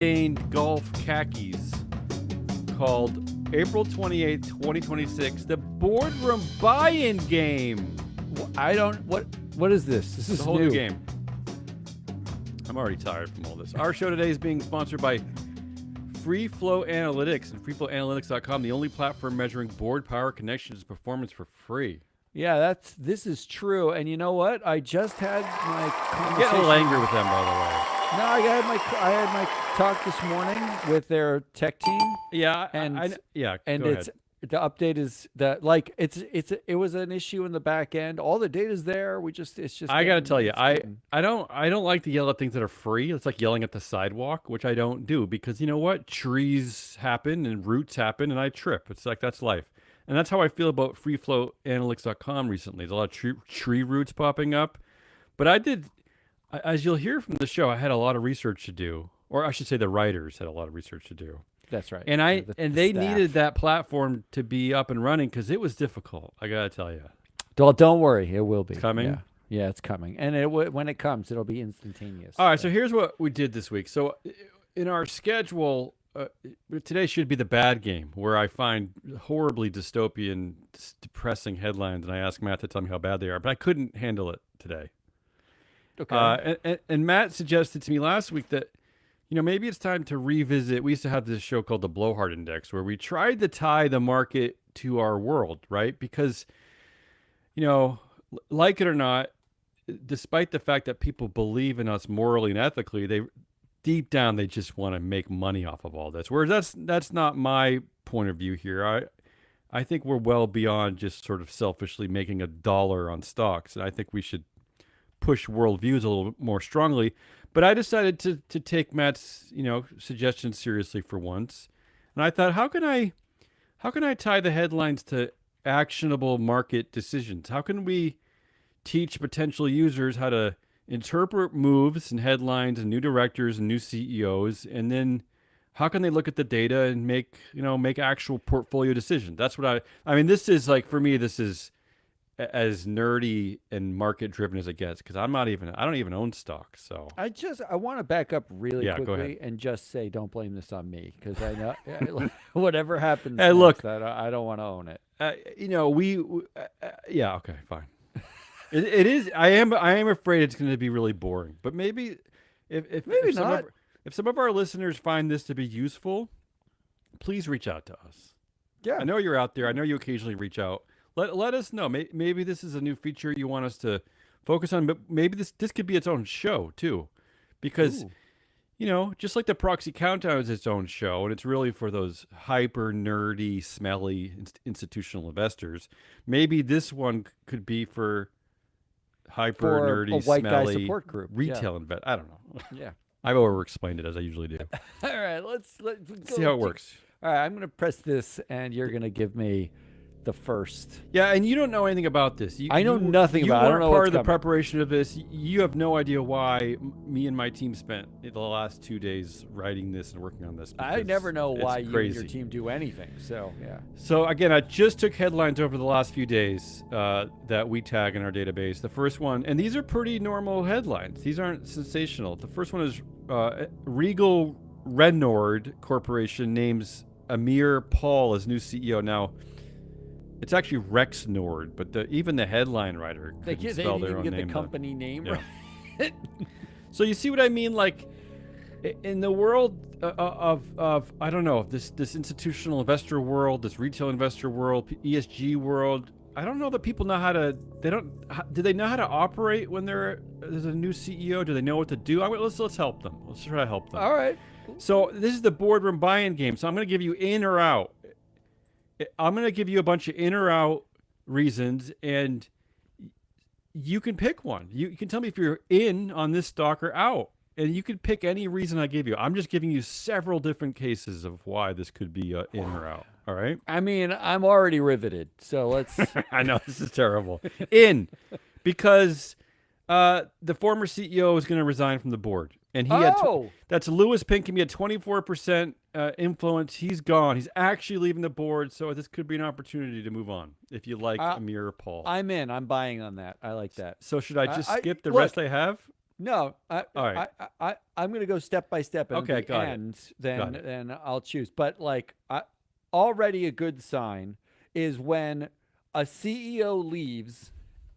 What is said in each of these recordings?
stained golf khakis called April 28th, 2026, the Boardroom Buy-In Game. I don't. What is this? This is The whole new game. I'm already tired from all this. Our show today is being sponsored by Free Flow Analytics and freeflowanalytics.com, the only platform measuring board power, connections, performance for free. Yeah, this is true. And you know what? I just had my I'm conversation. getting a little angry with them, by the way. No, I had my talk this morning with their tech team. Yeah, and go it's ahead. the update is that like it was an issue in the back end. All the data's there. It's just. I gotta tell you, I getting- don't like to yell at things that are free. It's like yelling at the sidewalk, which I don't do because you know what? Trees happen and roots happen, and I trip. It's like that's life, and that's how I feel about freeflowanalytics.com recently. There's a lot of tree roots popping up, but as you'll hear from the show, I had a lot of research to do, or I should say, the writers had a lot of research to do. That's right. And The they staff. needed that platform to be up and running because it was difficult. I gotta tell you. Don't worry, it will be coming? Yeah, it's coming, and when it comes, it'll be instantaneous. All right, so here's what we did this week. So in our schedule, today should be the bad game, where I find horribly dystopian, depressing headlines, and I ask Matt to tell me how bad they are. But I couldn't handle it today. Okay. And Matt suggested to me last week that, maybe it's time to revisit. We used to have this show called the Blowhard Index, where we tried to tie the market to our world, right? Because, like it or not, despite the fact that people believe in us morally and ethically, deep down they just want to make money off of all this. Whereas that's not my point of view here. I think we're well beyond just sort of selfishly making $1 on stocks, and I think we should push worldviews a little more strongly. But I decided to take Matt's suggestion seriously for once, and I thought, how can I tie the headlines to actionable market decisions? How can we teach potential users how to interpret moves and headlines and new directors and new CEOs, and then how can they look at the data and make actual portfolio decisions? That's what I mean, this is like, for me, this is as nerdy and market driven as it gets, because I don't even own stocks. So I want to back up really Yeah, go quickly ahead. and just say, don't blame this on me, because I know whatever happens. Hey, look. next, I don't want to own it. Yeah, okay, fine. It is. I am afraid it's going to be really boring. But maybe if not. If some of our listeners find this to be useful, please reach out to us. Yeah. I know you're out there. I know you occasionally reach out. Let us know. Maybe this is a new feature you want us to focus on, but maybe this could be its own show too, because just like the Proxy Countdown is its own show, and it's really for those hyper nerdy, smelly institutional investors. Maybe this one could be for hyper For nerdy, a white guy smelly support group. retail invest. I don't know. Yeah. I've over-explained it as I usually do. All right. Let's See how it works. All right. I'm going to press this, and you're going to give me the first. Yeah, and you don't know anything about this. I know nothing about it. I don't know part what's of the coming. preparation of this. You have no idea why me and my team spent the last 2 days writing this and working on this. I because never know it's why you and crazy. your team do anything. So, yeah. So again, I just took headlines over the last few days that we tag in our database. The first one, and these are pretty normal headlines. These aren't sensational. The first one is Regal Rennord Corporation names Amir Paul as new CEO. Now, it's actually Rex Nord, but even the headline writer They couldn't didn't spell their even own get name. the company name Yeah. right. So you see what I mean? Like, in the world of I don't know, this institutional investor world, this retail investor world, ESG world, I don't know that people know how to. Do they know how to operate when there's a new CEO? Do they know what to do? Let's help them. Let's try to help them. All right. So this is the boardroom buy-in game. So I'm going to give you in or out. I'm going to give you a bunch of in or out reasons, and you can pick one. You can tell me if you're in on this stock or out, and you can pick any reason I give you. I'm just giving you several different cases of why this could be in or out. All right? I mean, I'm already riveted. So let's. I know this is terrible. In, because the former CEO is going to resign from the board, and he had that's Louis Pinkham. He had 24% influence. He's gone. He's actually leaving the board, so this could be an opportunity to move on if you like Amir Paul. I'm in. I'm buying on that. I like that. So should I just skip the look, rest I have? No, All right. I'm gonna go step by step, and Okay, at the got it. end, Got it. then I'll choose. But like, already a good sign is when a CEO leaves,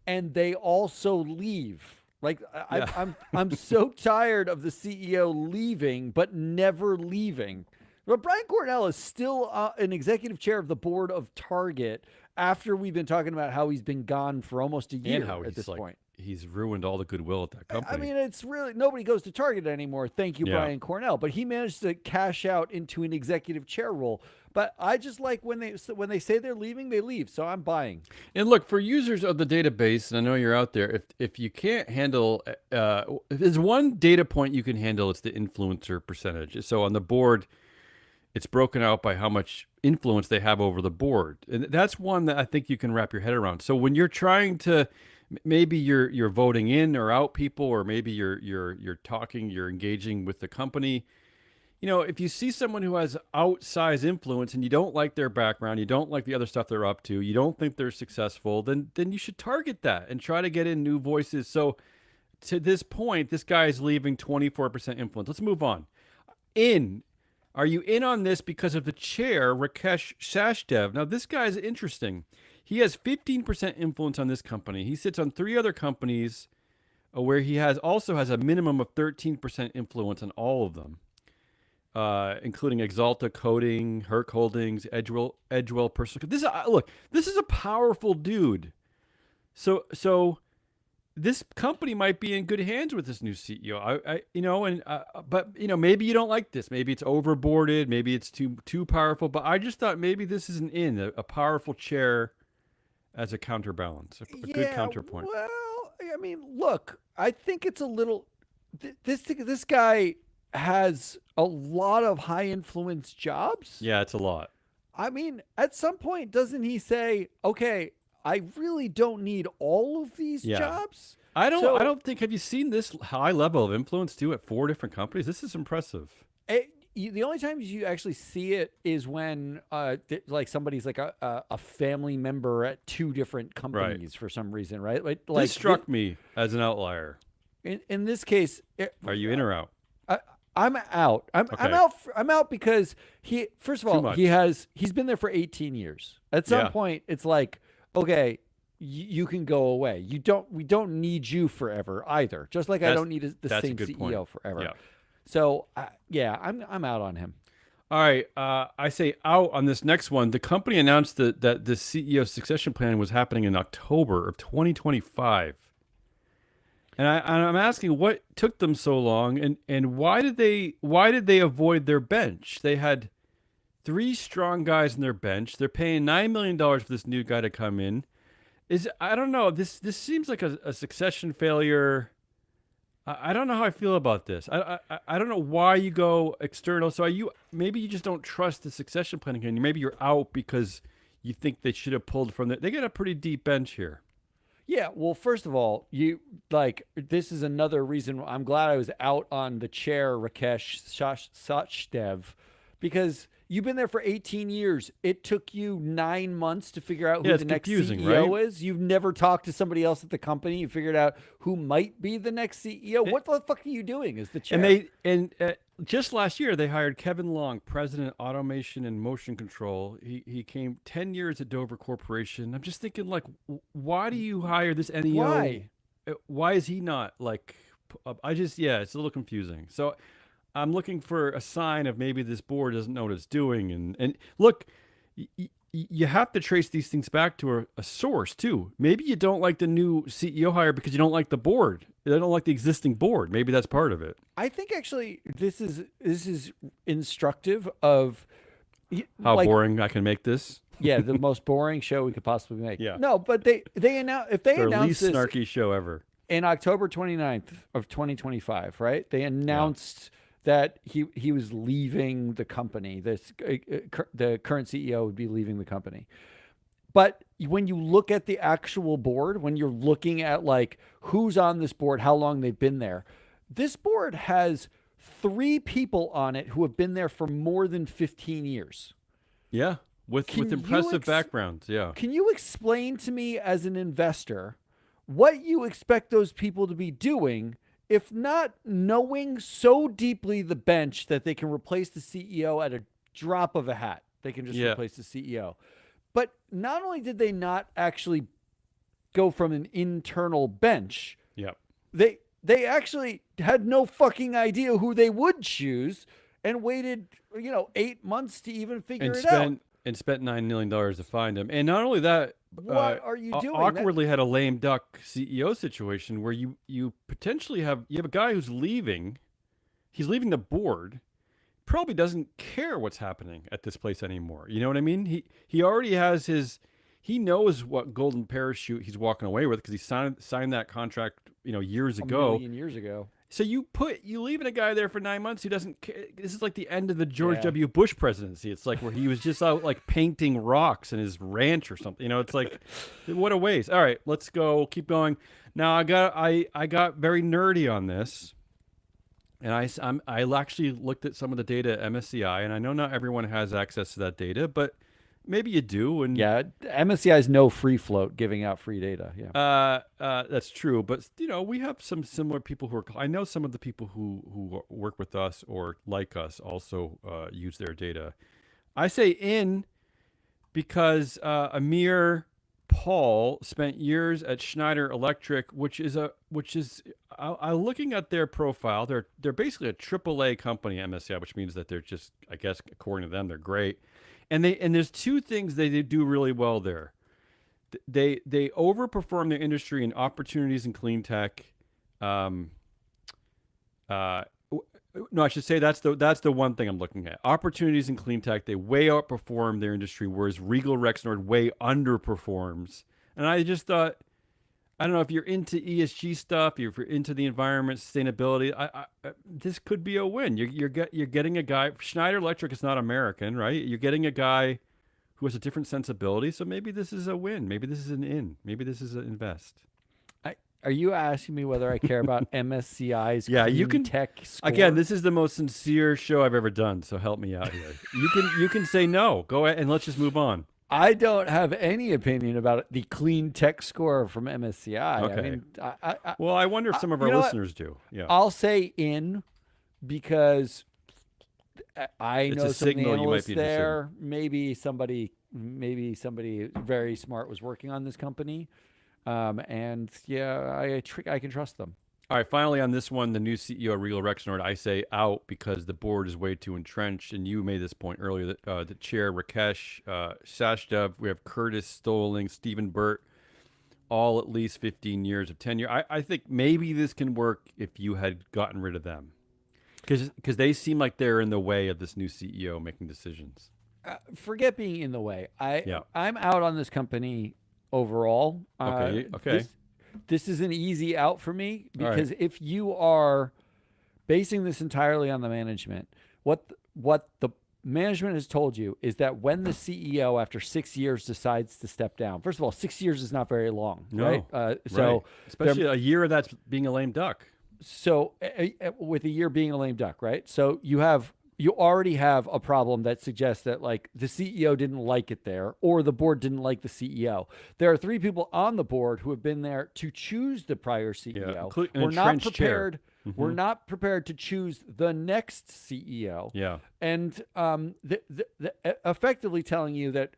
and they also leave. Like Yeah. I'm so tired of the CEO leaving but never leaving. But Brian Cornell is still an executive chair of the board of Target after we've been talking about how he's been gone for almost a And year how at he's this like point. he's ruined all the goodwill at that I company. mean, it's really nobody goes to Target anymore. Thank you, Yeah. Brian Cornell. But he managed to cash out into an executive chair role. But I just like when they say they're leaving, they leave. So I'm buying. And look, for users of the database, and I know you're out there, if you can't handle, if there's one data point you can handle, it's the influencer percentage. So on the board, it's broken out by how much influence they have over the board, and that's one that I think you can wrap your head around. So when you're trying to, maybe you're voting in or out people, or maybe you're talking, you're engaging with the company. If you see someone who has outsized influence and you don't like their background, you don't like the other stuff they're up to, you don't think they're successful, then you should target that and try to get in new voices. So to this point, this guy is leaving 24% influence. Let's move on. In Are you in on this because of the chair, Rakesh Sachdev? Now, this guy is interesting. He has 15% influence on this company. He sits on three other companies where he also has a minimum of 13% influence on all of them, including Exalta Coding, Herc Holdings, Edgewell Personal. Look, this is a powerful dude. So this company might be in good hands with this new CEO. But maybe you don't like this. Maybe it's overboarded. Maybe it's too powerful. But I just thought maybe this is a powerful chair as a counterbalance, a good Yeah, counterpoint. well, I mean, look, I think it's a little. This guy has a lot of high influence jobs. Yeah, it's a lot. I mean, at some point, doesn't he say, "Okay, I really don't need all of these Yeah. jobs"? I don't. I So don't think. Have you seen this high level of influence too at four different companies? This is impressive. the only times you actually see it is when like somebody's like a family member at two different Right. companies for some reason, right? Like This struck me as an outlier. in this case, Are you in or out? I, I'm out. I'm Okay. out. I'm out because first of Too all, much. he's been there for 18 years. At some Yeah. point, it's like, okay, you can go away. We don't need you forever either. Just like I That's don't need the that's a same good CEO point. forever. Yeah. So yeah, I'm out on him. All right. I say out on this next one. The company announced that the CEO succession plan was happening in October of 2025. And I'm asking what took them so long, and why did they avoid their bench? They had three strong guys in their bench. They're paying $9 million for this new guy to come in. I don't know. This seems like a succession failure. I don't know how I feel about this. I don't know why you go external. So maybe you just don't trust the succession planning, and maybe you're out because you think they should have pulled from They get a pretty deep bench here. Yeah, well, first of all, this is another reason I'm glad I was out on the chair, Rakesh Sachdev, because you've been there for 18 years. It took you 9 months to figure out who Yeah, the it's next confusing, CEO right? is. You've never talked to somebody else at the company. You figured out who might be the next CEO. What the fuck are you doing as the chair? And just last year they hired Kevin Long, president automation and motion control. He came 10 years at Dover Corporation. I'm just thinking, like, why do you hire this NEO? Why? Why is he not like? Yeah, it's a little confusing. So I'm looking for a sign of maybe this board doesn't know what it's doing. And look, you have to trace these things back to a source too. Maybe you don't like the new CEO hire because you don't like the board. They don't like the existing board. Maybe that's part of it. I think actually this is instructive of How like, boring I can make this. yeah, the most boring show we could possibly make. Yeah. No, but they announce if they Their announce least this snarky show ever. in October 29th of 2025, right? They announced that he was leaving the company. The current CEO would be leaving the company. But when you look at the actual board, when you're looking at like who's on this board, how long they've been there, this board has 3 people on it who have been there for more than 15 years. Yeah, with Can you impressive backgrounds. Yeah. Can you explain to me as an investor what you expect those people to be doing if not knowing so deeply the bench that they can replace the CEO at a drop of a hat. They can just Yeah. replace the CEO. But not only did they not actually go from an internal bench, Yeah. they actually had no fucking idea who they would choose and waited, 8 months to even figure And it out. spent $9 million to find him. And not only that, What are you doing? awkwardly had a lame duck CEO situation where you potentially have a guy who's leaving. He's leaving the board. Probably doesn't care what's happening at this place anymore. You know what I mean? He already has his. He knows what golden parachute he's walking away with because he signed that contract, years A ago. million years ago. So you leaving a guy there for 9 months who doesn't care. This is like the end of the George Yeah. W. Bush presidency. It's like where he was just out like painting rocks in his ranch or something. It's like, what a waste. All right, let's go. Keep going. Now I got very nerdy on this, and I actually looked at some of the data at MSCI, and I know not everyone has access to that data, but maybe you do. And Yeah, MSCI is no free float giving out free data. Yeah. that's true, but we have some similar people who are. I know some of the people who work with us or like us also use their data. I say in because Amir Paul spent years at Schneider Electric, which is I looking at their profile. They're basically a AAA company, MSCI, which means that they're just, I guess, according to them, they're great. And there's two things they do really well there. They overperform their industry in opportunities in clean tech. No, I should say that's the one thing I'm looking at. Opportunities in clean tech, they way outperform their industry, whereas Regal Rexnord way underperforms. And I just thought, I don't know if you're into ESG stuff, if you're into the environment, sustainability. This could be a win. You're getting a guy. Schneider Electric is not American, right? You're getting a guy who has a different sensibility. So maybe this is a win. Maybe this is an in. Maybe this is an invest. Are you asking me whether I care about MSCI's Yeah, you clean can- tech score? Again, this is the most sincere show I've ever done. So help me out here. You can say no. Go ahead and let's just move on. I don't have any opinion about the clean tech score from MSCI. Okay. I mean, Well, I wonder if some of our you know what? listeners do. Yeah. I'll say in because I It's know a some of the signal you might analysts be interested in. there. Maybe somebody very smart was working on this company, and yeah, I can trust them. All right, finally on this one, the new CEO of Regal Rexnord, I say out because the board is way too entrenched. And you made this point earlier that the chair, Rakesh Sachdev, we have Curtis Stoling, Stephen Burt, all at least 15 years of tenure. I think maybe this can work if you had gotten rid of them because they seem like they're in the way of this new CEO making decisions. Forget being in the way. Yeah. I'm out on this company overall. Okay. This is an easy out for me All right. because if you are basing this entirely on the management, what the management has told you is that when the CEO after 6 years decides to step down, first of all, 6 years is not very long, No. right? Right. So especially a year of that's being a lame duck. with a year being a lame duck, right? So you already have a problem that suggests that like the CEO didn't like it there or the board didn't like the CEO. There are 3 people on the board who have been there to choose the prior CEO. An We're not entrenched chair. prepared. We're not prepared to choose the next CEO. Yeah. And effectively telling you that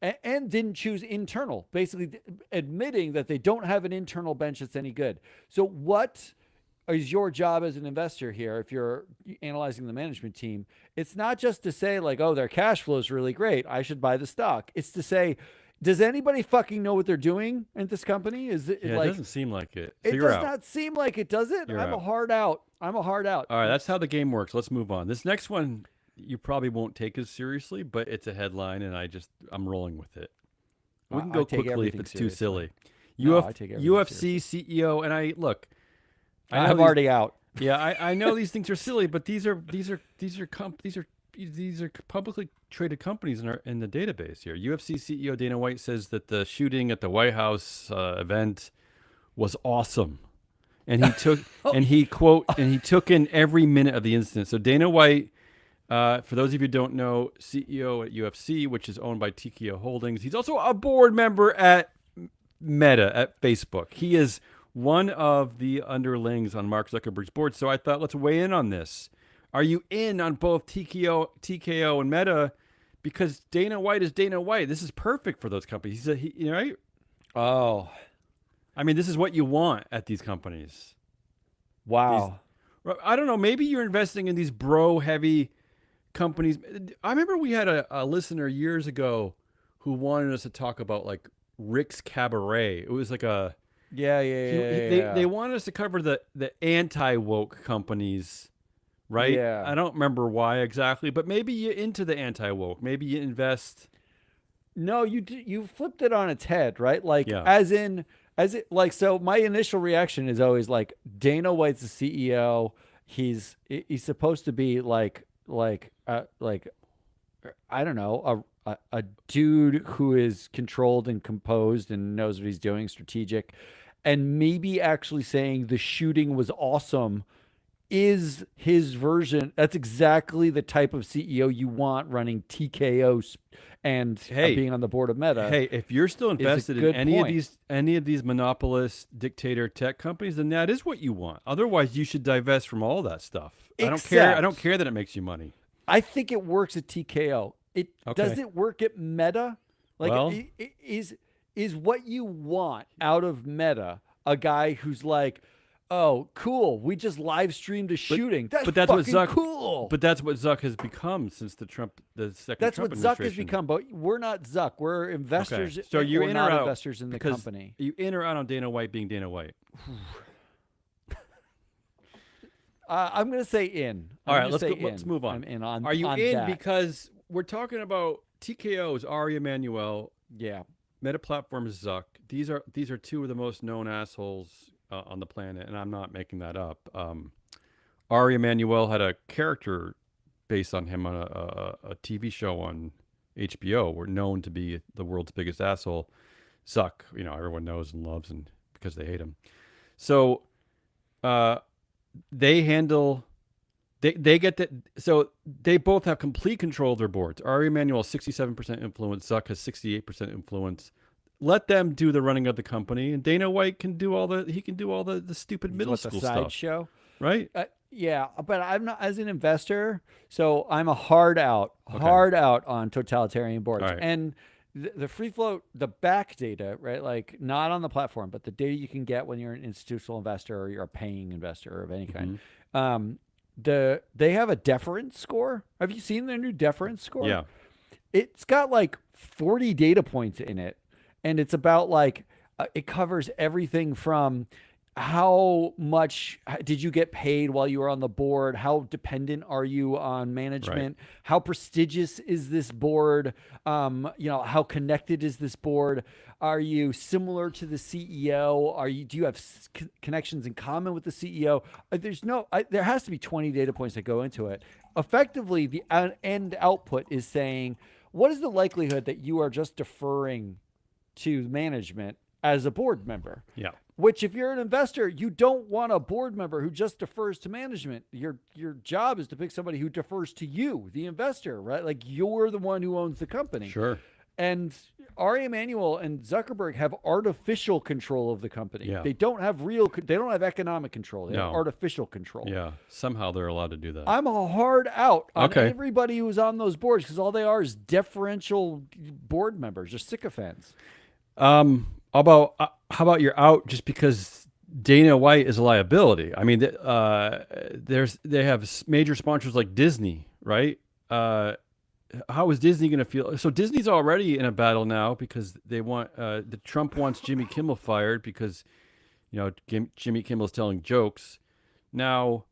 and didn't choose internal, basically admitting that they don't have an internal bench that's any good. So what is your job as an investor here if you're analyzing the management team? It's not just to say like, oh, their cash flow is really great, I should buy the stock. It's to say, does anybody fucking know what they're doing at this company? Is it Yeah, like it doesn't seem like it. So it you're does out. not seem like it, does it? You're I'm a out. hard out. I'm a hard out. All right, that's how the game works. Let's move on. This next one you probably won't take as seriously, but it's a headline, and I'm rolling with it. We can I go take quickly if everything it's too seriously. silly. No, I take everything UFC CEO, and I know I'm these- already out. Yeah, I know these things are silly, but these are publicly traded companies in the database here. UFC CEO Dana White says that the shooting at the White House event was awesome, and he took and he took in every minute of the incident. So Dana White, for those of you who don't know, CEO at UFC, which is owned by TKO Holdings. He's also a board member at Meta at Facebook. He is one of the underlings on Mark Zuckerberg's board. So I thought, let's weigh in on this. Are you in on both TKO and Meta? Because Dana White is Dana White. This is perfect for those companies. Right? Oh, I mean, this is what you want at these companies. wow. I don't know. Maybe you're investing in these bro heavy companies. I remember we had a listener years ago who wanted us to talk about like Rick's Cabaret. It was like a Yeah, yeah, he, yeah, they yeah. wanted us to cover the anti woke companies, right? Yeah. I don't remember why exactly, but maybe you're into the anti woke. Maybe you invest. No, you flipped it on its head, right? Like Yeah, as it like so my initial reaction is always like Dana White's the CEO. He's supposed to be like I don't know, a dude who is controlled and composed and knows what he's doing, strategic, and maybe actually saying the shooting was awesome is his version. That's exactly the type of CEO you want running TKO and hey, being on the board of Meta hey, if you're still is a invested in good point. any of these monopolist dictator tech companies, then that is what you want. Otherwise, you should divest from all that stuff. I don't care. I don't Except care that it makes you money. I think it works at TKO. It does Okay. it work at Meta? Like Well, is what you want out of Meta a guy who's like, "Oh, cool. We just live streamed a but shooting. That's but that's what fucking Zuck. cool." But that's what Zuck has become since the second That's Trump what Zuck has administration. become, but we're not Zuck. We're Okay. investors So you or in or not out investors in the because company. you in or out on Dana White being Dana White. I'm gonna say in. All I'm right, gonna say let's in. move I'm on. in Are you on in that. because we're talking about TKO's Ari Emanuel, Yeah. Meta Platforms Zuck. These are two of the most known assholes on the planet, and I'm not making that up. Ari Emanuel had a character based on him on a TV show on HBO. We're known to be the world's biggest asshole. Zuck, everyone knows and loves, and because they hate him. So uh, they handle they get that. So they both have complete control of their boards. Ari Emanuel 67% influence. Zuck has 68% influence. Let them do the running of the company, and Dana White can do all the stupid middle What the school stuff, sideshow? right? Yeah, but I'm not as an investor, so I'm a hard out, Okay, hard out on totalitarian all boards right. and the free float, the back data, right? Like not on the platform, but the data you can get when you're an institutional investor or you're a paying investor of any kind. Hmm. Um, they have a deference score. Have you seen their new deference score? Yeah, It's got like 40 data points in it, and it's about like it covers everything from how much did you get paid while you were on the board, how dependent are you on right. management, how prestigious is this board, how connected is this board, are you similar to the CEO, do you have connections in common with the CEO? There has to be 20 data points that go into it. Effectively, the end output is saying, what is the likelihood that you are just deferring to management as a board member? Yeah, Which, if you're an investor, you don't want a board member who just defers to management. Your job is to pick somebody who defers to you, the investor, right? Like you're the one who owns the company. sure. And Ari Emanuel and Zuckerberg have artificial control of the company. Yeah, They don't have real. They don't have economic control. They have no. artificial control. Yeah, somehow they're allowed to do that. I'm a hard out on Okay. everybody who's on those boards because all they are is deferential board members or sycophants. How about you're out just because Dana White is a liability? I mean, they have major sponsors like Disney, right? How is Disney going to feel? So Disney's already in a battle now because they want the Trump wants Jimmy Kimmel fired because Jimmy Kimmel's telling jokes. Now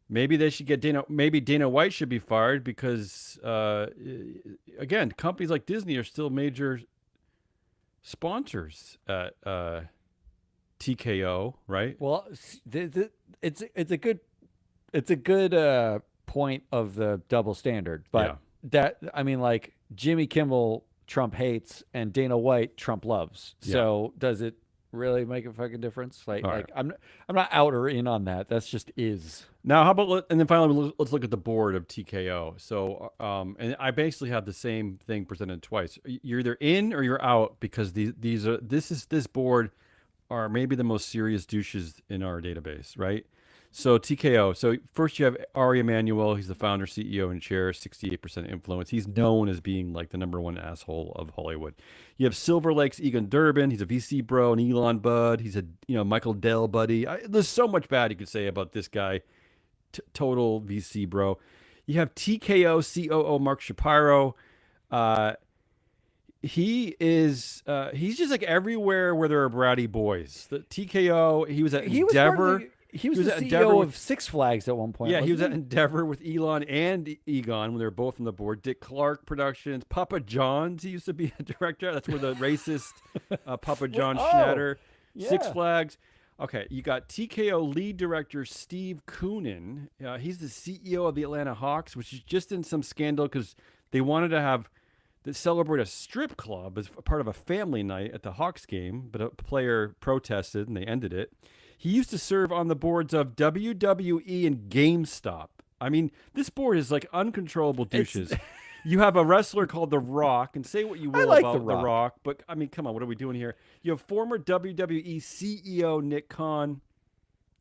maybe they should get Dana. Maybe Dana White should be fired because again, companies like Disney are still major sponsors at TKO, right? Well, it's a good point of the double standard, Yeah, but that I mean, like Jimmy Kimmel, Trump hates, and Dana White, Trump loves. yeah. So does it really make a fucking difference? Like, All right. I'm not out or in on that. That's just is. Now, how about and then finally let's look at the board of TKO. So, and I basically have the same thing presented twice. You're either in or you're out because this board are maybe the most serious douches in our database, right? So TKO. So first you have Ari Emanuel. He's the founder, CEO, and chair. 68% influence. He's known as being like the number one asshole of Hollywood. You have Silver Lake's Egon Durbin. He's a VC bro, an Elon bud. He's a Michael Dell buddy. There's so much bad you could say about this guy. Total VC bro. You have TKO COO Mark Shapiro. He's just like everywhere where there are bratty boys. The TKO. He was at Endeavor. He was the CEO of Six Flags at one point. Yeah, he was at Endeavor with Elon and Egon when they were both on the board. Dick Clark Productions, Papa John's. He used to be a director. That's where the racist Papa John Schnatter. Yeah. Six Flags. Okay, you got TKO lead director Steve Koonin. He's the CEO of the Atlanta Hawks, which is just in some scandal because they wanted to celebrate a strip club as part of a family night at the Hawks game, but a player protested and they ended it. He used to serve on the boards of WWE and GameStop. I mean, this board is like uncontrollable douches. You have a wrestler called The Rock, and say what you will about The Rock, but I mean, come on, what are we doing here? You have former WWE CEO Nick Khan,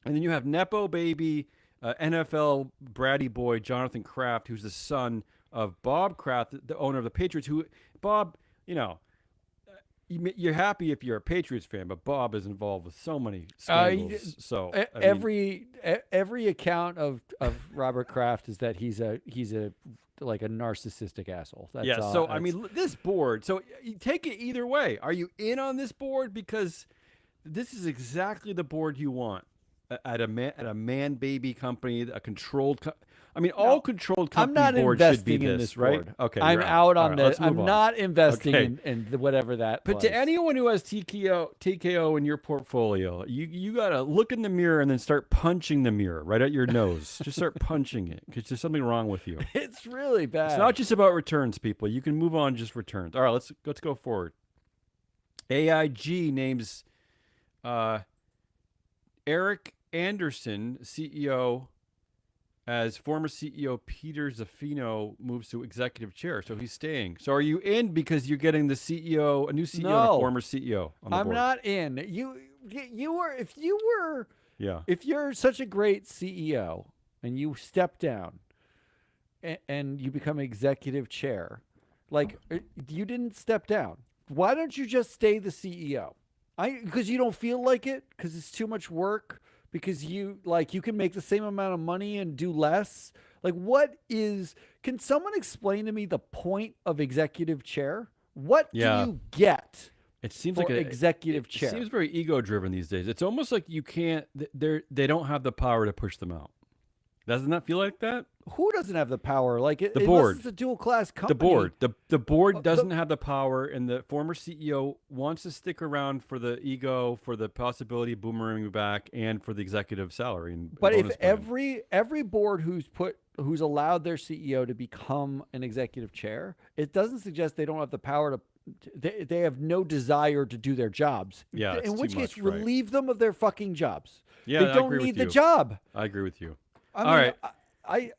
and then you have Nepo baby NFL bratty boy Jonathan Kraft, who's the son of Bob Kraft, the owner of the Patriots. Who Bob, you're happy if you're a Patriots fan, but Bob is involved with so many scandals. Every account of Robert Kraft is that he's a like a narcissistic asshole. That's so I mean, this board. So you take it either way. Are you in on this board because this is exactly the board you want at a man baby company, a controlled. All controlled company boards should be this, right? Board. Okay, I'm out on this. I'm not investing in whatever that. But to anyone who has TKO in your portfolio, you gotta look in the mirror and then start punching the mirror right at your nose. Just start punching it because there's something wrong with you. It's really bad. It's not just about returns, people. You can move on just returns. All right, let's go forward. AIG names Eric Anderson, CEO. As former CEO Peter Zaffino moves to executive chair, so he's staying. So are you in because you're getting the CEO, a new CEO, and a former CEO on the board? I'm not in. If you're such a great CEO and you step down and you become executive chair, like you didn't step down. Why don't you just stay the CEO? Because you don't feel like it, because it's too much work. Because you can make the same amount of money and do less. Like, can someone explain to me the point of executive chair? What do you get? It seems like executive chair. It seems very ego driven these days. It's almost like you can't. They don't have the power to push them out. Doesn't that feel like that? Who doesn't have the power? Like the board. It's a dual class company. The board. The board doesn't have the power, and the former CEO wants to stick around for the ego, for the possibility of boomeranging back, and for the executive salary. But if every board who's allowed their CEO to become an executive chair, it doesn't suggest they don't have the power to. They have no desire to do their jobs. Yeah. In which case, relieve them of their fucking jobs. Yeah, they don't need the job. I agree with you. All right. I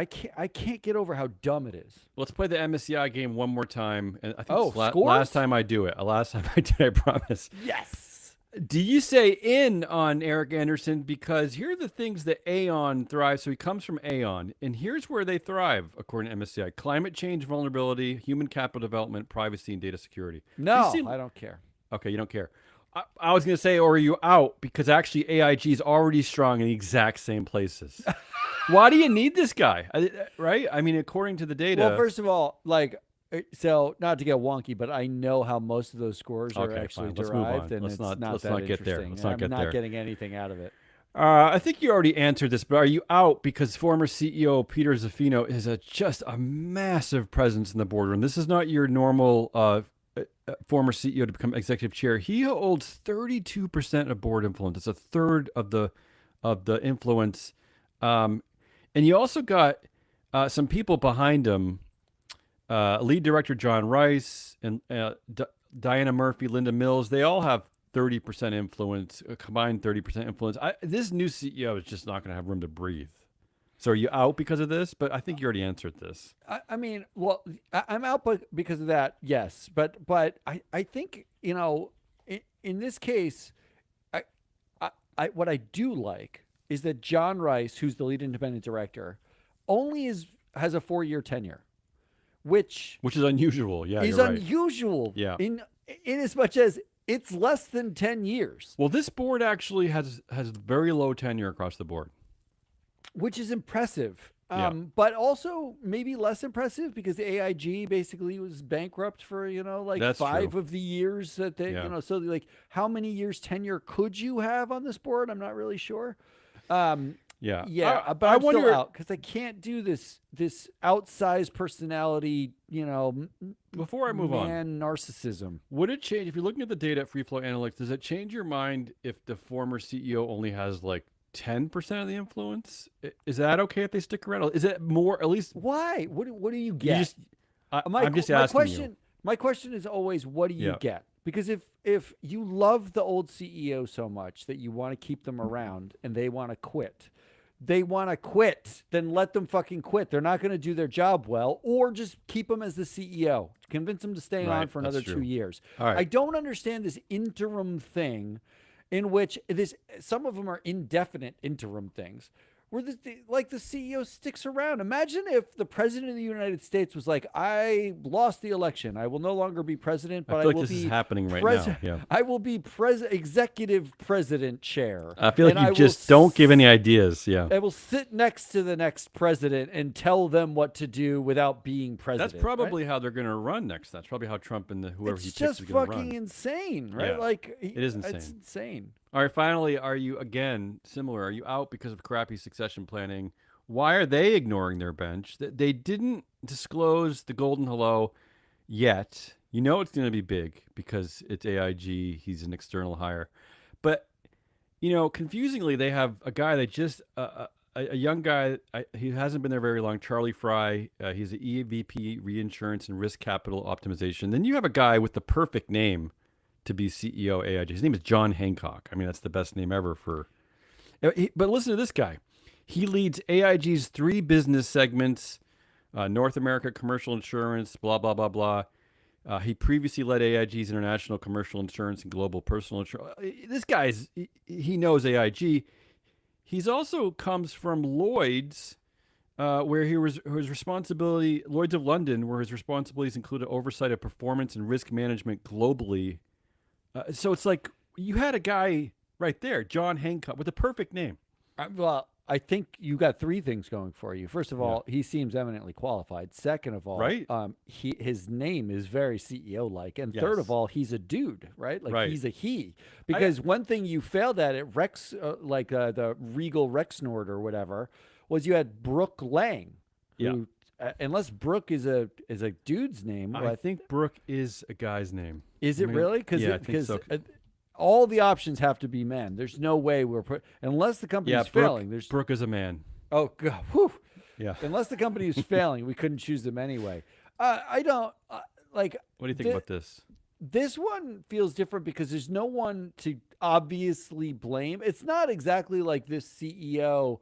can't get over how dumb it is. Let's play the MSCI game one more time. And I think scores? last time I do it. Last time I did, I promise. Yes. Do you say in on Eric Anderson? Because here are the things that Aon thrives. So he comes from Aon. And here's where they thrive, according to MSCI. Climate change, vulnerability, human capital development, privacy, and data security. No, I don't care. Okay, you don't care. I was going to say, or are you out? Because actually AIG is already strong in the exact same places. Why do you need this guy? Right? I mean, according to the data. Well, first of all, so not to get wonky, but I know how most of those scores are actually derived, and let's not get there. I'm not getting anything out of it. I think you already answered this, but are you out because former CEO Peter Zaffino is just a massive presence in the boardroom? This is not your normal former CEO to become executive chair. He holds 32% of board influence. It's a third of the influence. And you also got some people behind him, lead director John Rice and Diana Murphy, Linda Mills. They all have 30% influence, a combined 30% influence. This new CEO is just not going to have room to breathe. So are you out because of this? But I think you already answered this. I mean, I'm out because of that, yes. But I think, in this case, I, what I do like is that John Rice, who's the lead independent director, only has a 4-year tenure, which Which is unusual. Yeah, is you're right. unusual. Yeah. In as much as it's less than 10 years, Well, this board actually has very low tenure across the board. which is impressive. Yeah. But also maybe less impressive because AIG basically was bankrupt for, like That's 5 true. of the years that they, Yeah. so like how many years tenure could you have on this board? I'm not really sure. Yeah. Yeah, but I I'm wonder. still out because I can't do this outsized personality, Before I move on, man narcissism. would it change if you're looking at the data at Free Flow Analytics? Does it change your mind if the former CEO only has like 10% of the influence? Is that okay if they stick around? Is it more at least? Why? What do you You get? just, My, I'm just my asking question, you. my question is always, what do you Yeah. get? Because if you love the old CEO so much that you want to keep them around and they want to quit, then let them fucking quit. They're not going to do their job well, or just keep them as the CEO. Convince them to stay on Right, for that's another true. 2 years. All right. I don't understand this interim thing in which some of them are indefinite interim things where the CEO sticks around. Imagine if the president of the United States was like, I lost the election. I will no longer be president, but I feel like will this be is happening right now. Yeah. I will be executive president chair. I feel like and I you will just don't give any ideas. Yeah. I will sit next to the next president and tell them what to do without being president. That's probably how they're going to run next. That's probably how Trump and whoever he it's picks just is going to fucking run. insane, right? Yeah, Like it is It's insane. insane. All right. Finally, are you again similar? Are you out because of crappy succession planning? Why are they ignoring their bench? They didn't disclose the golden hello yet. You know it's going to be big because it's AIG. He's an external hire. But, confusingly, they have a guy that just a young guy. He hasn't been there very long. Charlie Fry. He's an EVP Reinsurance and Risk Capital Optimization. Then you have a guy with the perfect name to be CEO AIG. His name is John Hancock. I mean, that's the best name ever for. But listen to this guy. He leads AIG's 3 business segments: North America Commercial Insurance, blah blah blah blah. He previously led AIG's International Commercial Insurance and Global Personal Insurance. This guy's he knows AIG. He's also comes from Lloyd's, where his responsibility, Lloyd's of London, where his responsibilities included oversight of performance and risk management globally. So it's like you had a guy right there, John Hancock, with the perfect name. Well, I think you got 3 things going for you. First of Yeah. all, he seems eminently qualified. Second of all, Right. his name is very CEO like. And third of Yes. all, he's a dude, right? Like Right. he's a he. Because one thing you failed at Rex, the Regal Rexnord or whatever, was you had Brooke Lang. Yeah. Who, unless Brooke is a dude's name, I think Brooke is a guy's name. is it really? Yeah, I think so. All the options have to be men. There's no way unless the company's Yeah, failing. There's Brooke is a man. Oh God! Whew. Yeah. Unless the company is failing, we couldn't choose them anyway. I don't like. What do you think about this? This one feels different because there's no one to obviously blame. It's not exactly like this CEO.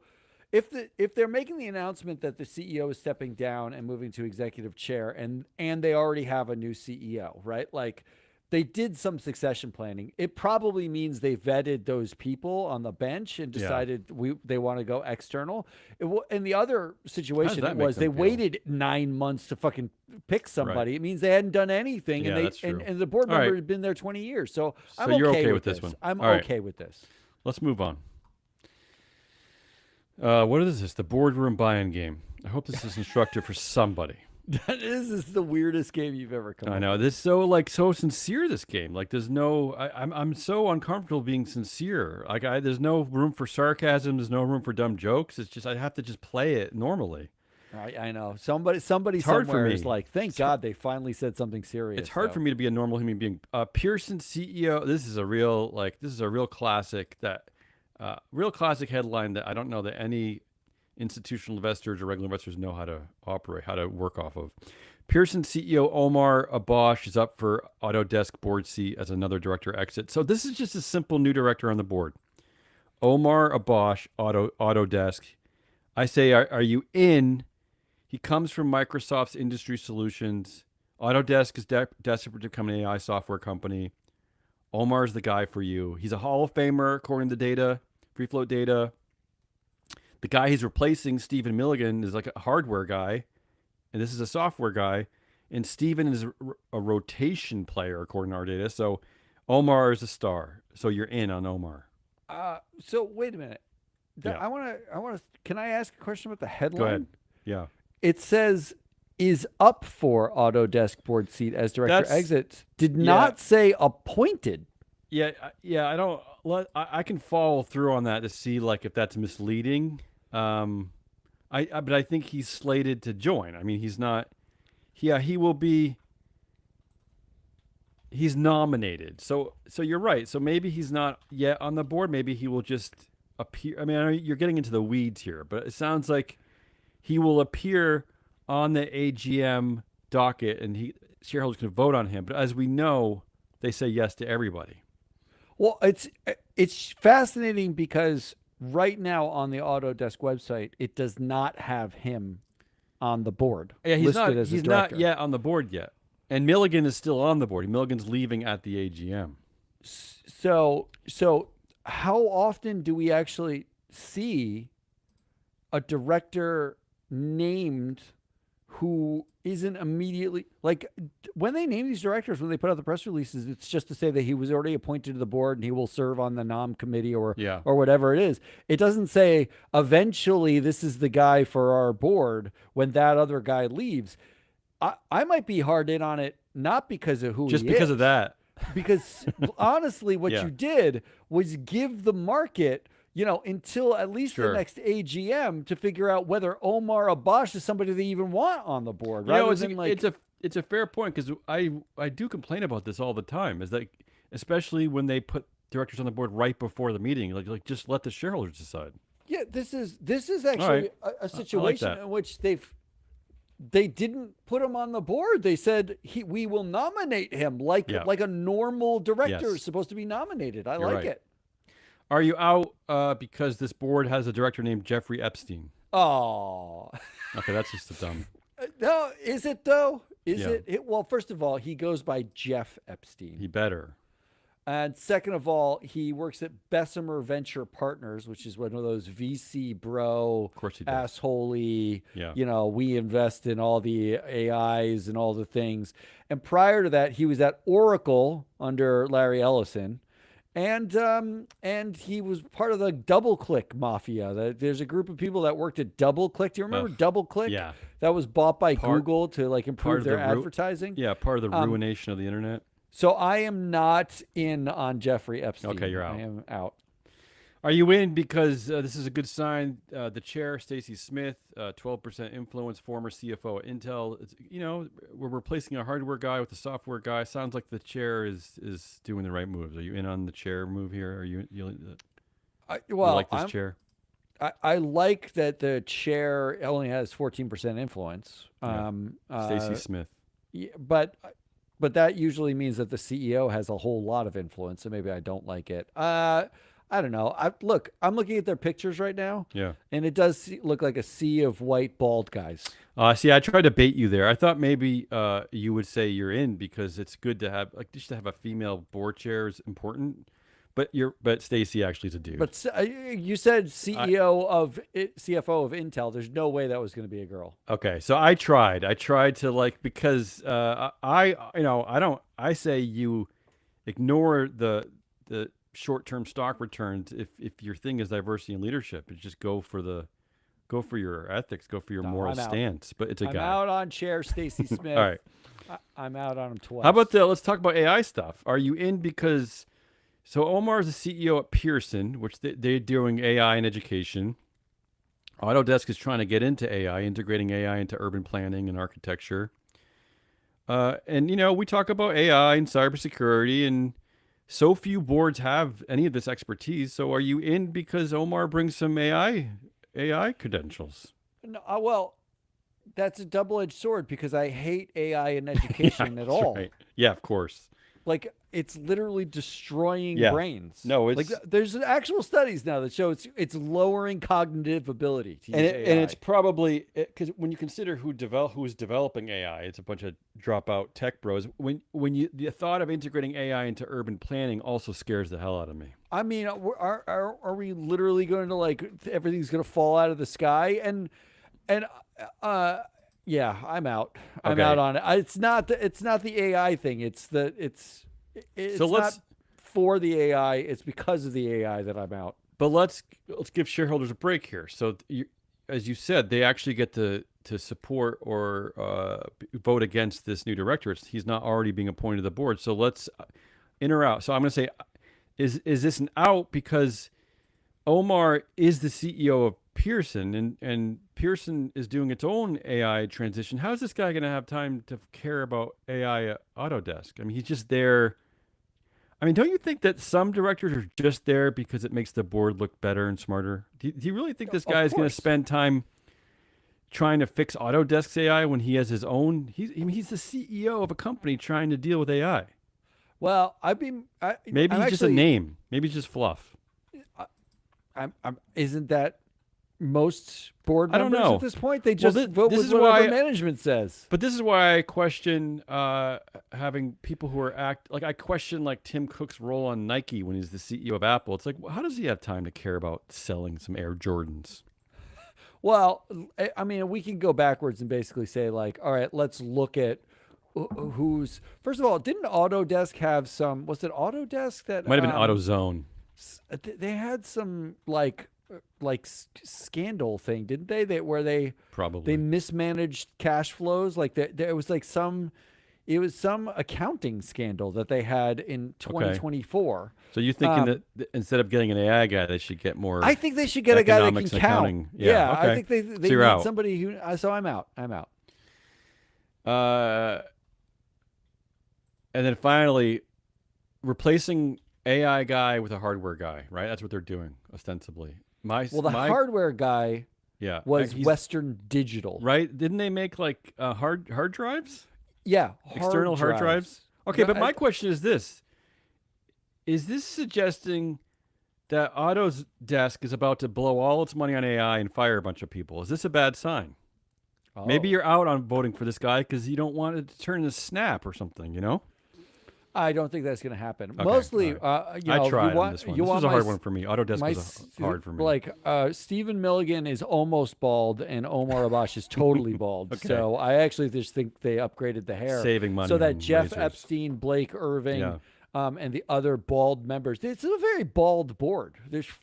If they're making the announcement that the CEO is stepping down and moving to executive chair, and they already have a new CEO, right? Like they did some succession planning. It probably means they vetted those people on the bench and decided they want to go external. In the other situation, that it make was them they feel? waited 9 months to fucking pick somebody. Right. It means they hadn't done anything, Yeah, and that's true. and the board All member right. had been there 20 years. So I'm you're okay okay with with this one. I'm All right. okay with this. Let's move on. What is this? The boardroom buy-in game. I hope this is instructive for somebody. This is the weirdest game you've ever come. I up know this is so sincere. This game, like, there's no. I'm so uncomfortable being sincere. Like, there's no room for sarcasm. There's no room for dumb jokes. It's just I have to just play it normally. I know somebody It's hard for somewhere me. is like, thank God they finally said something serious. It's hard for me to be a normal human being. Pearson CEO. This is a real classic real classic headline that I don't know that any institutional investors or regular investors know how to operate, how to work off of. Pearson CEO Omar Abosh is up for Autodesk board seat as another director exit. So this is just a simple new director on the board. Omar Abosh, Autodesk. I say, are you in? He comes from Microsoft's Industry Solutions. Autodesk is desperate to become an AI software company. Omar's the guy for you. He's a Hall of Famer according to data, free float data. The guy he's replacing, Stephen Milligan, is like a hardware guy, and this is a software guy. And Stephen is a rotation player according to our data. So Omar is a star. So you're in on Omar. So wait a minute. Yeah. I want to. Can I ask a question about the headline? Go ahead. Yeah. It says is up for Autodesk board seat as director That's- exits. Did not say appointed. Yeah, I don't let. I can follow through on that to see like if that's misleading. But I think he's slated to join. I mean, he's not. Yeah, he will be. He's nominated. So you're right. So maybe he's not yet on the board. Maybe he will just appear. I mean, I know you're getting into the weeds here, but it sounds like he will appear on the AGM docket, and shareholders can vote on him. But as we know, they say yes to everybody. Well, it's fascinating because right now on the Autodesk website, it does not have him on the board. Yeah, he's listed not. as a He's not director. yet on the board yet. And Milligan is still on the board. Milligan's leaving at the AGM. So how often do we actually see a director named who isn't immediately like when they name these directors, when they put out the press releases, it's just to say that he was already appointed to the board and he will serve on the nom committee or whatever it is. It doesn't say eventually this is the guy for our board when that other guy leaves. I might be hard in on it, not because of who Just he because is, of that. because honestly, what Yeah. you did was give the market, until at least Sure. the next AGM to figure out whether Omar Abash is somebody they even want on the board. You know, Rather than it's a fair point because I do complain about this all the time. Is that especially when they put directors on the board right before the meeting, like just let the shareholders decide. yeah, this is actually a situation that. in which they didn't put him on the board. They said we will nominate him like a normal director Yes. is supposed to be nominated. I You're like right. it. Are you out because this board has a director named Jeffrey Epstein? Oh. Okay, that's just a dumb. No, is it though? Is Yeah. it? Well, first of all, he goes by Jeff Epstein. He better. And second of all, he works at Bessemer Venture Partners, which is one of those VC bro, Of course he does. assholey, Yeah. we invest in all the AIs and all the things. And prior to that, he was at Oracle under Larry Ellison. And he was part of the DoubleClick mafia. There's a group of people that worked at DoubleClick. Do you remember DoubleClick? Yeah. That was bought by Google to like part improve of their the advertising. Yeah, part of the ruination of the internet. So I am not in on Jeffrey Epstein. Okay, you're out. I am out. Are you in because this is a good sign? The chair, Stacy Smith, 12% influence, former CFO at Intel. It's, we're replacing a hardware guy with a software guy. Sounds like the chair is doing the right moves. Are you in on the chair move here? Are you like this chair? I like that the chair only has 14% influence. Stacy Smith. Yeah, but that usually means that the CEO has a whole lot of influence, so maybe I don't like it. I don't know. I'm looking at their pictures right now. Yeah. And it does look like a sea of white bald guys. See, I tried to bait you there. I thought maybe you would say you're in because it's good to have just to have a female board chair is important. But Stacy actually is a dude. But you said CFO of Intel. There's no way that was going to be a girl. Okay, so I tried to because I say you ignore the short-term stock returns if your thing is diversity and leadership. It's just go for your ethics, go for your moral stance. But it's a guy. I'm out on chair Stacy Smith. All right. I'm out on him twice. How about let's talk about AI stuff. Are you in because so Omar is the CEO at Pearson, which they're doing AI in education. Autodesk is trying to get into AI, integrating AI into urban planning and architecture. And we talk about AI and cybersecurity, and so few boards have any of this expertise. So are you in because Omar brings some AI credentials? No, well, that's a double-edged sword because I hate AI in education at all. Right. Yeah, of course. Like it's literally destroying Yeah. brains. No, Like it's there's actual studies now that show it's lowering cognitive ability to use and AI. it's probably because when you consider who's developing AI, it's a bunch of dropout tech bros. When you the thought of integrating AI into urban planning also scares the hell out of me. I mean, are we literally going to like everything's going to fall out of the sky? And uh, yeah, I'm out. I'm out Okay, on it. It's not the AI thing. so It's not let's for the AI. It's because of the AI that I'm out. but let's give shareholders a break here. So as you said, they actually get to support or vote against this new director. He's not already being appointed to the board. So let's in or out. So I'm going to say, is this an out because Omar is the CEO of Pearson, and Pearson is doing its own AI transition. How is this guy going to have time to care about AI at Autodesk? I mean, he's just there. I mean, don't you think that some directors are just there because it makes the board look better and smarter? Do you really think this guy Of is going to course. spend time trying to fix Autodesk's AI when he has his own? He's the CEO of a company trying to deal with AI. Well, Maybe I'm he's just a actually name. Maybe it's just fluff. I'm isn't that most board I don't members know. at this point? They Well, just vote this with is whatever why management says. But this is why I question having people who are I question like Tim Cook's role on Nike when he's the CEO of Apple. It's like, how does he have time to care about selling some Air Jordans? Well, I mean, we can go backwards and basically say like, all right, let's look at who's first of all. Didn't Autodesk have some? Was it Autodesk that Might have been AutoZone, they had some like scandal thing, didn't they? That where they probably. mismanaged cash flows. Like there was like some, it was some accounting scandal that they had in Okay. 2024. So you're thinking that instead of getting an AI guy, they should get more I think they should get a guy that can economics and count. accounting. Yeah, Yeah. I Okay. think they So you're need out. somebody who. So I'm out. I'm out. Uh, and then finally, replacing AI guy with a hardware guy. Right. That's what they're doing ostensibly. Well, the My hardware guy yeah. was He's Western Digital. right. Didn't they make like hard drives? Yeah, External hard drives? Okay, No, but my question is this. Is this suggesting that Autodesk is about to blow all its money on AI and fire a bunch of people? Is this a bad sign? Maybe oh, you're out on voting for this guy because you don't want it to turn into Snap or something, you know? I don't think that's going to happen. Okay, Mostly, all right. you I know, tried on this one. you This want was a my hard one for me. Autodesk my was hard for me. like Stephen Milligan is almost bald and Omar Abash is totally bald. Okay. So I actually just think they upgraded the hair Saving money so that on Jeff razors. Epstein, Blake Irving, Yeah. and the other bald members. It's a very bald board.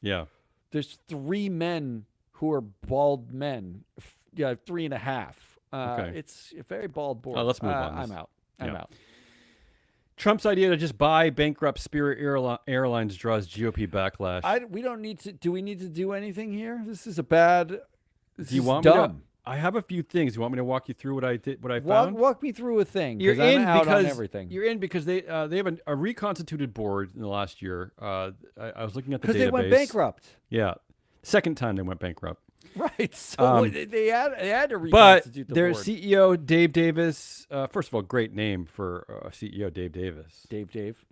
Yeah. There's three men who are bald men. Yeah, three and a half. Okay. It's a very bald board. Let's move on. I'm out. I'm Yeah. out. Trump's idea to just buy bankrupt Spirit Airlines draws GOP backlash. We don't need to. Do we need to do anything here? This is a bad. This Do you is want me to? dumb. I have a few things. You want me to walk you through what I did, what I Walk, found? walk me through a thing. You're I'm in out because on everything. you're in because they have a reconstituted board in the last year. I was looking at the database. Because they went bankrupt. Yeah, second time they went bankrupt. Right. So they had to But reconstitute the their board. CEO Dave Davis, first of all, great name for CEO Dave Davis. Dave.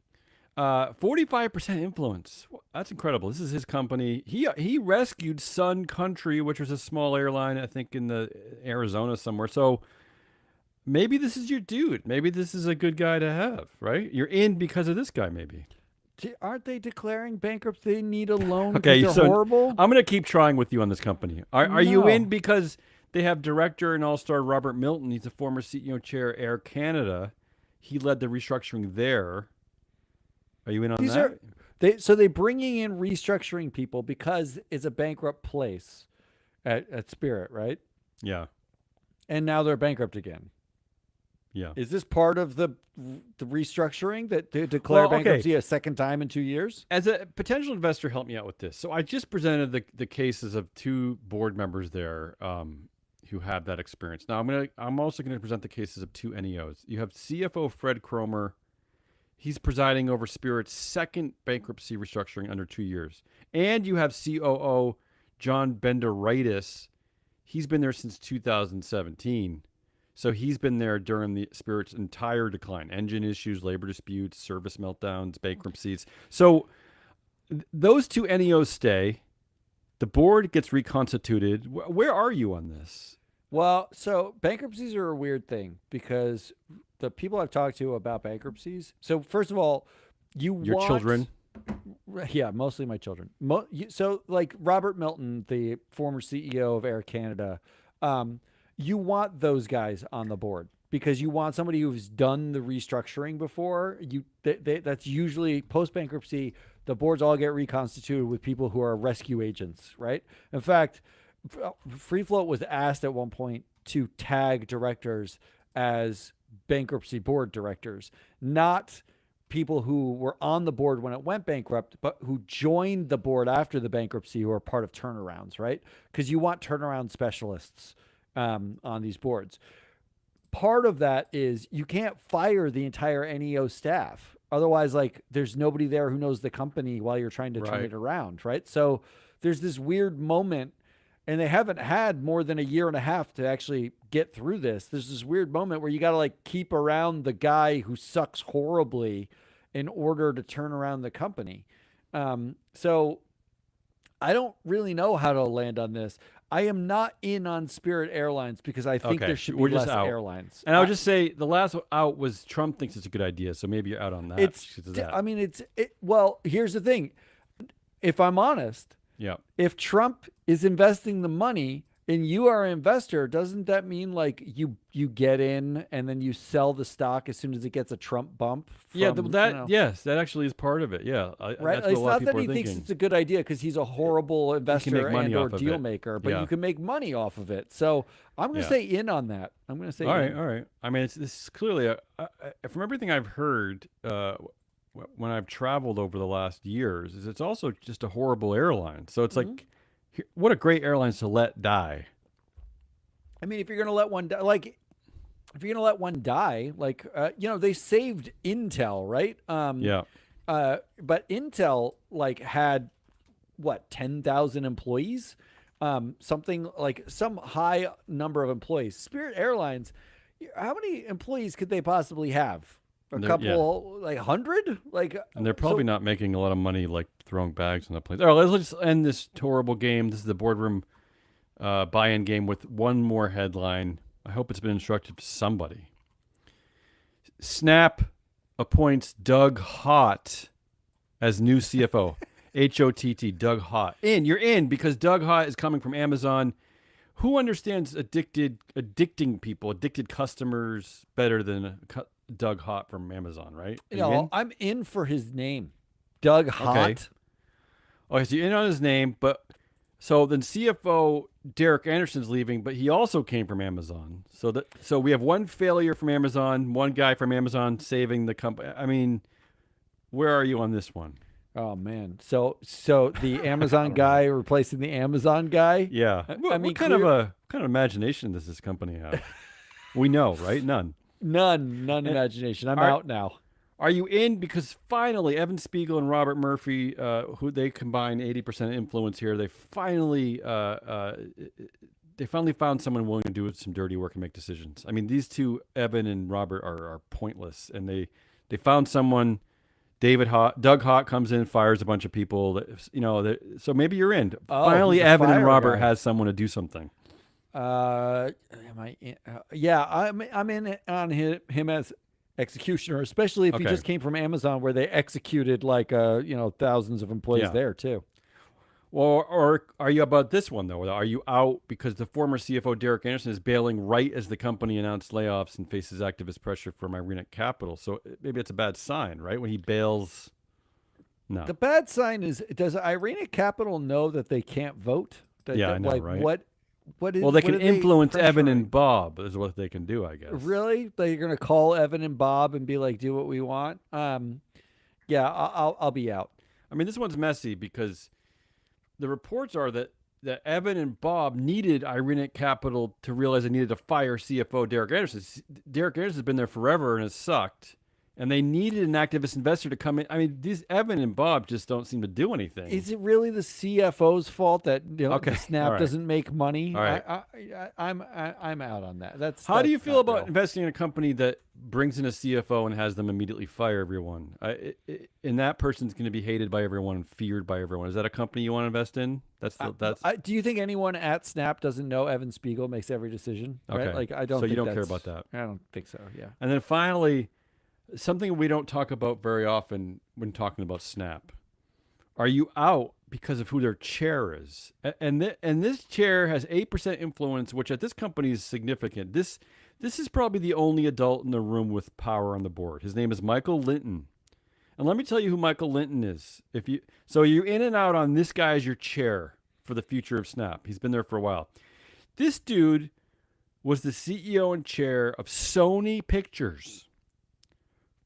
45% influence. That's incredible. This is his company. He rescued Sun Country, which was a small airline, I think, in the Arizona somewhere. So maybe this is your dude. Maybe this is a good guy to have, right? You're in because of this guy, maybe. Aren't they declaring bankrupt? They need a loan. Okay, they're so horrible. I'm going to keep trying with you on this company. Are you No. in because they have director and all-star Robert Milton? He's a former CEO chair Air Canada. He led the restructuring there. Are you in on These that? so they're bringing in restructuring people because it's a bankrupt place at Spirit, right? Yeah. And now they're bankrupt again. Yeah. Is this part of the restructuring that to declare Well, okay. bankruptcy a second time in 2 years? As a potential investor, help me out with this. So I just presented the cases of two board members there who have that experience. Now I'm also going to present the cases of two NEOs. You have CFO Fred Cromer. He's presiding over Spirit's second bankruptcy restructuring under 2 years. And you have COO John Benderitis. He's been there since 2017. So he's been there during the Spirit's entire decline: engine issues, labor disputes, service meltdowns, bankruptcies. So those two NEOs stay. The board gets reconstituted. Where are you on this? Well, so bankruptcies are a weird thing because the people I've talked to about bankruptcies. So first of all, Your children? Yeah, mostly my children. So like Robert Milton, the former CEO of Air Canada, you want those guys on the board because you want somebody who's done the restructuring before. That's usually post bankruptcy. The boards all get reconstituted with people who are rescue agents, right? In fact, Free Float was asked at one point to tag directors as bankruptcy board directors, not people who were on the board when it went bankrupt, but who joined the board after the bankruptcy who are part of turnarounds, right? Because you want turnaround specialists on these boards. Part of that is you can't fire the entire NEO staff. Otherwise, like there's nobody there who knows the company while you're trying to turn it around, right? So there's this weird moment, and they haven't had more than a year and a half to actually get through this. There's this weird moment where you got to like keep around the guy who sucks horribly in order to turn around the company. So I don't really know how to land on this. I am not in on Spirit Airlines because I think there should be less airlines. And I would just say the last out was Trump thinks it's a good idea, so maybe you're out on that. I mean, well, here's the thing. If I'm honest, yeah. If Trump is investing the money and you are an investor, doesn't that mean like you get in and then you sell the stock as soon as it gets a Trump bump? Yes, that actually is part of it. Yeah, right. It's not that he thinks it's a good idea because he's a horrible investor and or deal maker, but you can make money off of it. So I'm going to say in on that. I'm going to say all right. I mean, this is clearly from everything I've heard. When I've traveled over the last years, is it's also just a horrible airline. So it's like, what a great airlines to let die. I mean, if you're going to let one die, they saved Intel, right? But Intel like had what 10,000 employees, something like some high number of employees. Spirit Airlines, how many employees could they possibly have? A couple, like 100, and they're probably not making a lot of money, like throwing bags on the planes. All right, let's just end this horrible game. This is the boardroom buy-in game with one more headline. I hope it's been instructive to somebody. Snap appoints Doug Hott as new CFO. H-O-T-T, Doug Hott. You're in because Doug Hott is coming from Amazon. Who understands addicting people, addicted customers better than Doug Hott from Amazon, right? I'm in for his name, Doug Hott. Okay, so you're in on his name, but so then CFO Derek Anderson's leaving, but he also came from Amazon. So we have one failure from Amazon, one guy from Amazon saving the company. I mean, where are you on this one? Oh man, so the Amazon guy replacing the Amazon guy? Yeah. What kind of imagination does this company have? We know, right? None imagination. I'm out now. Are you in? Because finally, Evan Spiegel and Robert Murphy, who they combine 80% influence here, they finally found someone willing to do some dirty work and make decisions. I mean, these two, Evan and Robert, are pointless, and they found someone. Doug Hott comes in, fires a bunch of people. So maybe you're in. Finally, Evan and Robert has someone to do something. Am I in? I'm in on him as executioner, especially if he just came from Amazon, where they executed like thousands of employees there too. Well, or are you about this one though? Are you out because the former CFO Derek Anderson is bailing right as the company announced layoffs and faces activist pressure from Irina Capital? So maybe it's a bad sign, right? When he bails. No. The bad sign is, does Irina Capital know that they can't vote? I know, right? They can influence Evan and Bob is what they can do, I guess. Really? They're going to call Evan and Bob and be like, do what we want? I'll be out. I mean, this one's messy because the reports are that Evan and Bob needed Irina Capital to realize they needed to fire CFO Derek Anderson. Derek Anderson has been there forever and has sucked. and they needed an activist investor to come in. I mean, these Evan and Bob just don't seem to do anything. Is it really the CFO's fault that Okay, the Snap all right. doesn't make money? All right. I'm out on that. How do you that's feel not about real. investing in a company that brings in a CFO and has them immediately fire everyone? And that person's going to be hated by everyone and feared by everyone. Is that a company you want to invest in? That's Do you think anyone at Snap doesn't know Evan Spiegel makes every decision? Right? Okay. Like I don't. So you think don't care that's- about that. I don't think so. Yeah. And then finally, something we don't talk about very often when talking about Snap. Are you out because of who their chair is? And this chair has 8% influence, which at this company is significant. This is probably the only adult in the room with power on the board. His name is Michael Linton. And let me tell you who Michael Linton is. So you're in and out on this guy as your chair for the future of Snap. He's been there for a while. This dude was the CEO and chair of Sony Pictures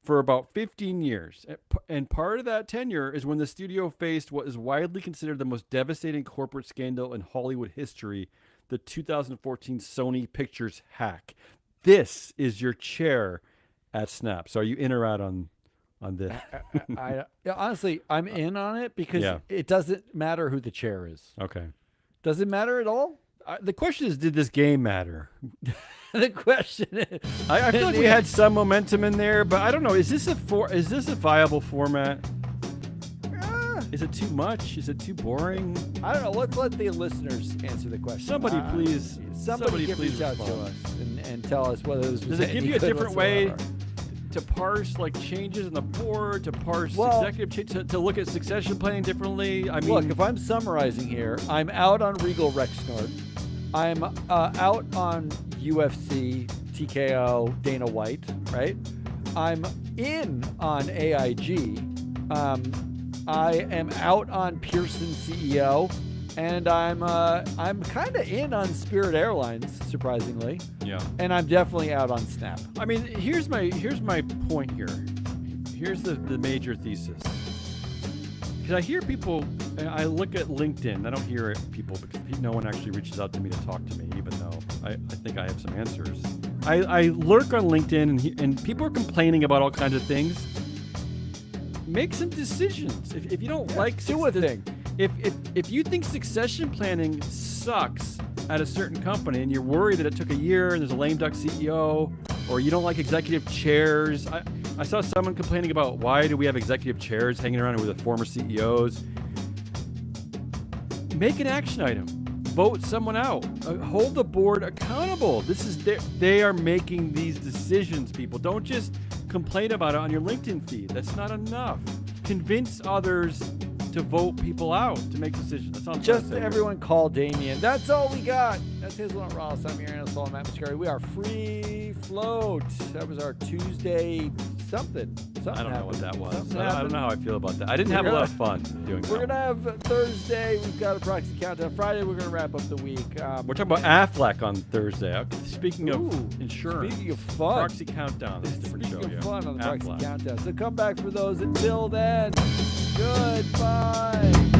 for about 15 years. And part of that tenure is when the studio faced what is widely considered the most devastating corporate scandal in Hollywood history, the 2014 Sony Pictures hack. This is your chair at Snap. So are you in or out on this? Honestly, I'm in on it because Yeah. it doesn't matter who the chair is. Okay. Does it matter at all? The question is, did this game matter? The question is, I feel like we had some momentum in there, but I don't know. Is this a viable format? Is it too much? Is it too boring? I don't know. Let's let the listeners answer the question. Somebody please Somebody please reach out to respond. us and tell us whether this was Does it give any you a good different way whatsoever. to parse like changes in the board, to parse Well- executive change, to look at succession planning differently? I mean, Look, if I'm summarizing here, I'm out on Regal Rexnord. I'm out on UFC, TKO, Dana White, right? I'm in on AIG. I am out on Pearson CEO, and I'm kind of in on Spirit Airlines, surprisingly, yeah. and I'm definitely out on Snap. I mean, here's my point here. Here's the major thesis. Because I hear people, and I look at LinkedIn. I don't hear it, people, because no one actually reaches out to me to talk to me, even though I think I have some answers. I lurk on LinkedIn, and people are complaining about all kinds of things. Make some decisions. If you don't like do a thing. If you think succession planning sucks at a certain company and you're worried that it took a year and there's a lame duck CEO, or you don't like executive chairs. I saw someone complaining about why do we have executive chairs hanging around with the former CEOs. Make an action item. Vote someone out. Hold the board accountable. They are making these decisions, people. Don't just complain about it on your LinkedIn feed. That's not enough. Convince others to vote people out to make decisions. That's all I'm trying to Just say here. everyone call Damien. That's all we got. That's Hazelnut Ross. I'm Aaron Assault, Matt Mascari. We are free float. That was our Tuesday something. I don't know what that was. Something I don't happened. know how I feel about that. I didn't We're have a lot gonna- of fun doing that. We're going to have Thursday. We've got a proxy countdown. Friday, we're going to wrap up the week. We're talking about Affleck on Thursday. Speaking of Ooh, insurance, Speaking of fun. Proxy Countdown. That's a different Speaking show. of fun on the Proxy Affleck. Countdown. So come back for those. Until then, goodbye.